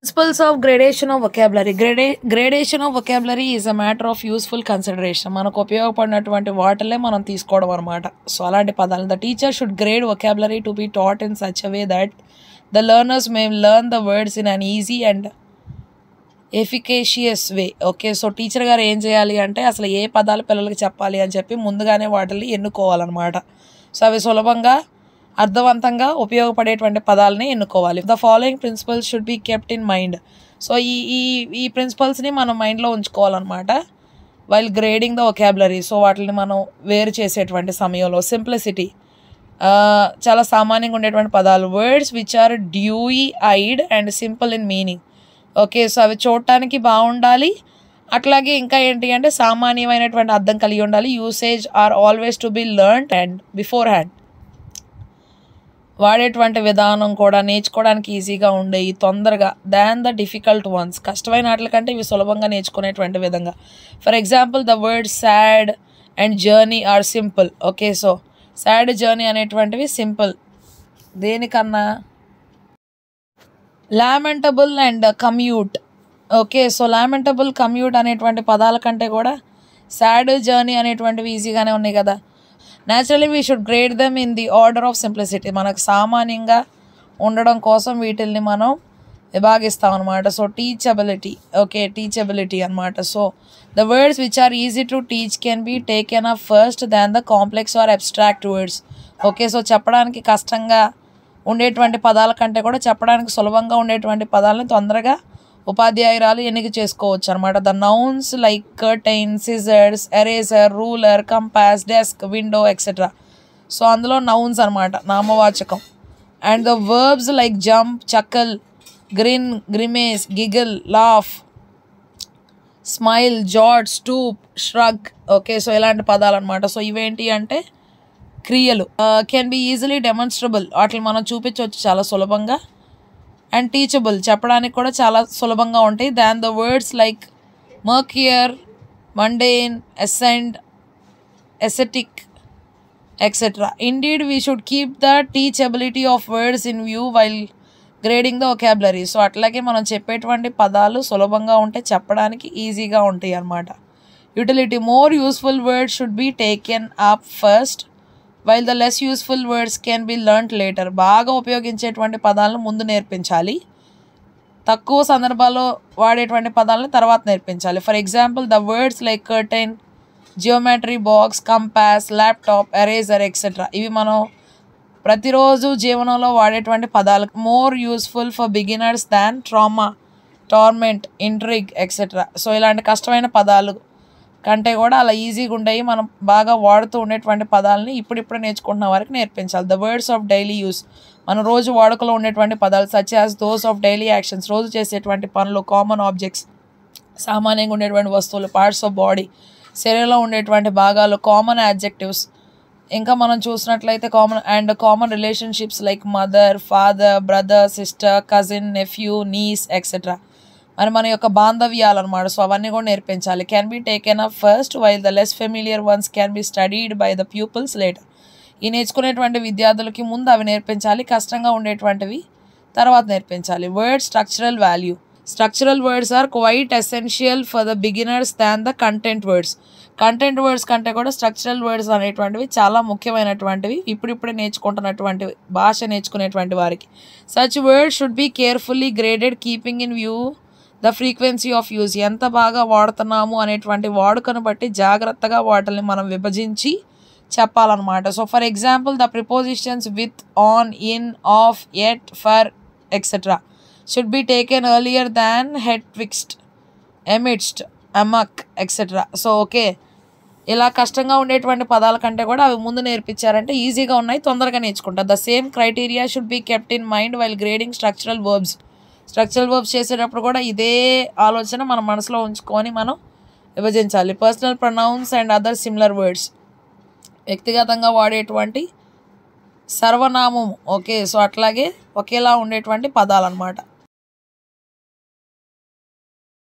Principles of gradation of vocabulary. Gradation of vocabulary is a matter of useful consideration. మనకు ఉపయోగపడినటువంటి వాటిలే మనం తీసుకోవడం అనమాట. So అలాంటి పదాలు. The teacher should grade vocabulary to be taught in such a way that the learners may learn the words in an easy and efficacious way. Okay, so teacher గారు ఏం చేయాలి అంటే అసలు ఏ పదాలు పిల్లలకి చెప్పాలి అని చెప్పి ముందుగానే వాటిని ఎన్నుకోవాలన్నమాట. సో అవి సులభంగా అర్థవంతంగా ఉపయోగపడేటువంటి పదాలని ఎన్నుకోవాలి. The following principles should be kept in mind. So ఈ ప్రిన్సిపల్స్ని మనం మైండ్లో ఉంచుకోవాలన్నమాట while grading the vocabulary. So వాటిని మనం వేరు చేసేటువంటి సమయంలో. సింప్లిసిటీ, చాలా సామాన్యంగా ఉండేటువంటి పదాలు. Words which are dewy eyed and simple in meaning. Okay, so అవి చూడటానికి బాగుండాలి, అట్లాగే ఇంకా ఏంటి అంటే సామాన్యమైనటువంటి అర్థం కలిగి ఉండాలి. Usage are always to be learned and beforehand. వాడేటువంటి విధానం కూడా నేర్చుకోవడానికి ఈజీగా ఉండేవి తొందరగా దాన్ ద డిఫికల్ట్ వన్స్. కష్టమైన వాటి కంటే ఇవి సులభంగా నేర్చుకునేటువంటి విధంగా. For example the word sad and journey are simple. Okay, so sad journey అనేటువంటివి సింపుల్. దేనికన్నా lamentable and commute. Okay, so lamentable commute అనేటువంటి పదాల కంటే కూడా సాడ్ జర్నీ అనేటువంటివి ఈజీగానే ఉన్నాయి కదా. Naturally we should grade them in the order of simplicity. మనకు సామాన్యంగా ఉండడం కోసం వీటిల్ని మనం విభాగిస్తాం అనమాట. So teachability. ఓకే, టీచబిలిటీ అనమాట. So the words which are easy to teach can be taken up first than the complex or abstract words. Okay, so చెప్పడానికి కష్టంగా ఉండేటువంటి పదాల కంటే కూడా చెప్పడానికి సులభంగా ఉండేటువంటి పదాలను తొందరగా ఉపాధ్యాయురాలు ఎన్నిక చేసుకోవచ్చు అనమాట. The nouns like curtain, scissors, eraser, ruler, compass, desk, window etcetera. So అందులో నౌన్స్ అనమాట, నామవాచకం. And the verbs like jump, chuckle, grin, grimace, giggle, laugh, smile, jot, stoop, shrug. Okay, so ఇలాంటి పదాలు అనమాట. సో ఇవేంటి అంటే క్రియలు. Can be easily demonstrable. వాటిని మనం చూపించవచ్చు చాలా సులభంగా. అండ్ టీచబుల్, చెప్పడానికి కూడా చాలా సులభంగా ఉంటాయి. Than the words like mercurial, mundane, ascend, ascetic etcetera. Indeed we should keep the teachability of words in view while grading the vocabulary. So అట్లాగే మనం చెప్పేటువంటి పదాలు సులభంగా ఉంటే చెప్పడానికి ఈజీగా ఉంటాయి అన్నమాట. Utility, more useful words should be taken up first while the less useful words can be learned later. బాగా ఉపయోగించేటువంటి పదాలను ముందు నేర్పించాలి, తక్కువ సందర్భాల్లో వాడేటువంటి పదాలను తర్వాత నేర్పించాలి. For example the words like curtain, geometry box, compass, laptop, eraser etcetera. ఇవి మనం ప్రతిరోజు జీవనంలో వాడేటువంటి పదాలు. More useful for beginners than trauma, torment, intrigue etcetera. So ఇలాంటి కష్టమైన పదాలు కంటే కూడా అలా ఈజీగా ఉండేవి మనం బాగా వాడుతూ ఉండేటువంటి పదాలని ఇప్పుడిప్పుడు నేర్చుకుంటున్న వారికి నేర్పించాలి. The words of daily use, మనం రోజు వాడుకలో ఉండేటువంటి పదాలు. Such as those of daily actions, రోజు చేసేటువంటి పనులు. కామన్ ఆబ్జెక్ట్స్, సామాన్యంగా ఉండేటువంటి వస్తువులు. పార్ట్స్ ఆఫ్ బాడీ, శరీరంలో ఉండేటువంటి భాగాలు. Common adjectives. ఇంకా మనం చూసినట్లయితే common relationships like mother, father, brother, sister, cousin, nephew, niece etcetera. మరి మన యొక్క బాంధవ్యాలు అనమాట. సో అవన్నీ కూడా నేర్పించాలి. Can be taken up first while the less familiar ones can be studied by the pupils later. ఈ నేర్చుకునేటువంటి విద్యార్థులకి ముందు అవి నేర్పించాలి, కష్టంగా ఉండేటువంటివి తర్వాత నేర్పించాలి. Word structural value. Structural words are quite essential for the beginners than the content words. Content words కంటే కూడా స్ట్రక్చరల్ వర్డ్స్ అనేటువంటివి చాలా ముఖ్యమైనటువంటివి ఇప్పుడిప్పుడే నేర్చుకుంటున్నటువంటి భాష నేర్చుకునేటువంటి వారికి. Such words should be carefully graded keeping in view the frequency of use. ఎంత బాగా వాడుతున్నాము అనేటువంటి వాడుకను బట్టి జాగ్రత్తగా వాటిని మనం విభజించి చెప్పాలన్నమాట. So for example the prepositions with, on, in, of, at, for etcetera should be taken earlier than head twixt, amidst, amongst etcetera. So okay, ఇలా కష్టంగా ఉండేటువంటి పదాల కంటే కూడా అవి ముందు నేర్పించారంటే ఈజీగా ఉన్నాయి, తొందరగా నేర్చుకుంటారు. The same criteria should be kept in mind while grading structural verbs. Structural verbs చేసేటప్పుడు కూడా ఇదే ఆలోచన మన మనసులో ఉంచుకొని మనం విభజించాలి. Personal pronouns and other similar words, వ్యక్తిగతంగా వాడేటువంటి సర్వనామం. ఓకే, సో అట్లాగే ఒకేలా ఉండేటువంటి పదాలు అన్నమాట.